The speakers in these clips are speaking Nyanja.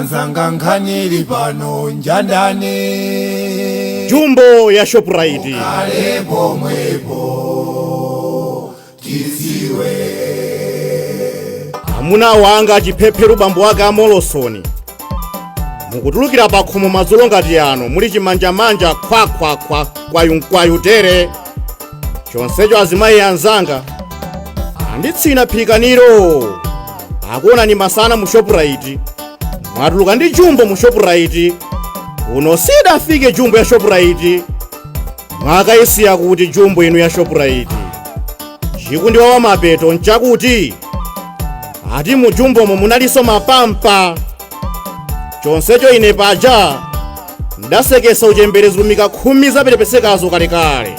anzanga nkhani pano njandani Jumbo ya Shoprite kale pomwepo tiziwe amuna wanga chiphephero bambo wake amolosoni mukutulukira pakhomo madzulo ngati ano muli chimanjamanja kwayu tere chonsecho azimayi anzanga anditsina phikaniro akuonani masana mu Shoprite mwatuluka ndi Jumbo mu Shoprite uno sidafike Jumbo ya Shoprite mwakayisiya kuti Jumbo inu ya Shoprite chikundiwawa mapeto nchakuti ati mu Jumbomo munaliso mapampa chonsecho ine paja ndasekesa uchembere zulumika 10 zaperepesekazo kalekale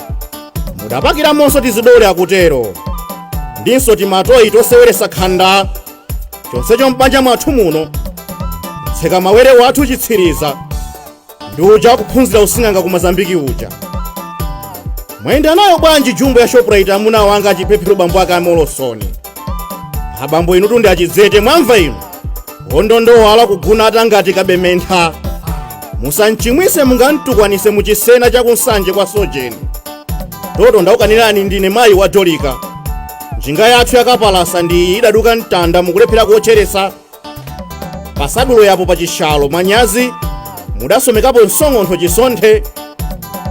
mudapakiramonso tizidole akutero ndinso timatoyi toseweresa khanda chonsecho mpanja mwathu muno tseka mawere wathu chitsiriza ndi uja kuphunzira using'anga ku Mozambiki uja mwenda nayo bwanji Jumbo ya Shoprite amuna wanga achiphephero bambo ake amolosoni abambo inu tunde achidzete mwamva inu ondondowala kuguna atangati kabementha musanchimwise mungantukwanise muchisena chakunsanje kwa sojeni toto ndaukanirani ndine mayi wa Dolika njinga yathu yakapalasa ndi idaduka mtanda mukulephera kuocheresa pasadulo yapo pachishalo manyazi mudasomekapo nsong'ontho chisonthe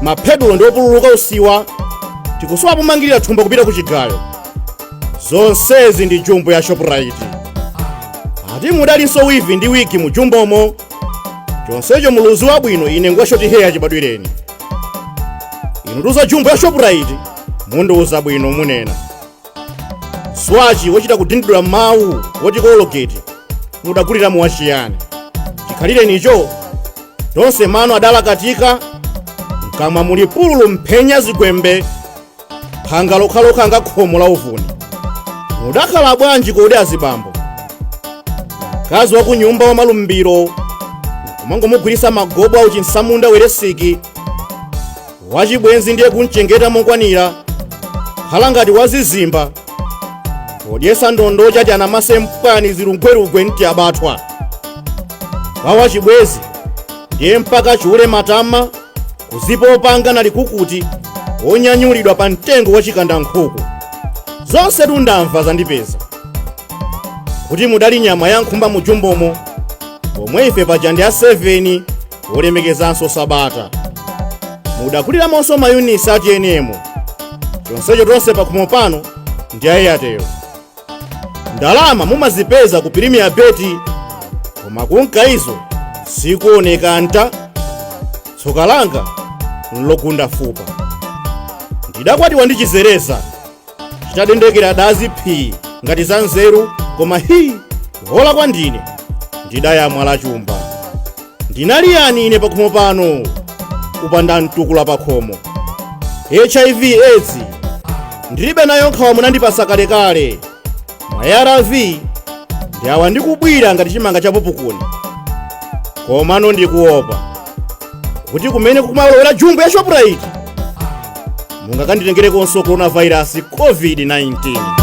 maphedulo ndiopululuka usiwa tikusowa pomangirira thumba kupita ku chigayo zonsezi ndi Jumbo ya Shoprite ati mudalinso wivi ndi wiki mu Jumbomo chonsecho muluzi wabwino ine ngwashoti heya chibadwireni inu tuza Jumbo ya Shoprite mundiuza bwino munena swachi wochita kudindula mawu woti kologeti mudagulira muwachiyani chikhalireni icho tonse mano adalakatika mkamwa muli pululu mphenya zigwembe phanga lokhalokha nga khomo la uvuni mudakhala bwanji kodi azibambo mkazi wa kunyumba wa malumbiro kumangomugwirisa magobo au chinsamunda weresiki wachibwenzi ndiye kunchengeta mokwanira khala ngati wazizimba kodyesa ndondo chati anamase mpwani zilungwerugwe nti abathwa wachibwezi ndiye mpaka chule matama kuzipa opanga na likukuti wonyanyulidwa pa mtengo wa chikandankhuku zonse tundamva zandipeza kuti mudali nyama ya nkhumba mu Jumbomo pomwe ife paja ndi a 7 olemekezanso Sabata mudakuliramonso mayunisi ati enemo chonsecho tonse pakhomo pano ndi ayeyateyo ndalama mumazipeza ku Premier Bet koma kunkaizo sikuoneka nta tsoka langa nlogunda fupa ndidakwatiwa ndi chizereza chitadendekera dazi phi ngati za nzeru koma hola kwa ndine ndidayamwa la chumba ndinaliyani ine pakhomo pano kupanda mtukula pakhomo HIV AIDS ndilibe nayo nkhawa munandipasa kalekale ARV ndi awa ndikubwira ngati chimanga cha popukuni komano ndikuopa kuti kumene kumalowera Jumbo ya Shoprite mungakanditengerekonso coronavirus COVID-19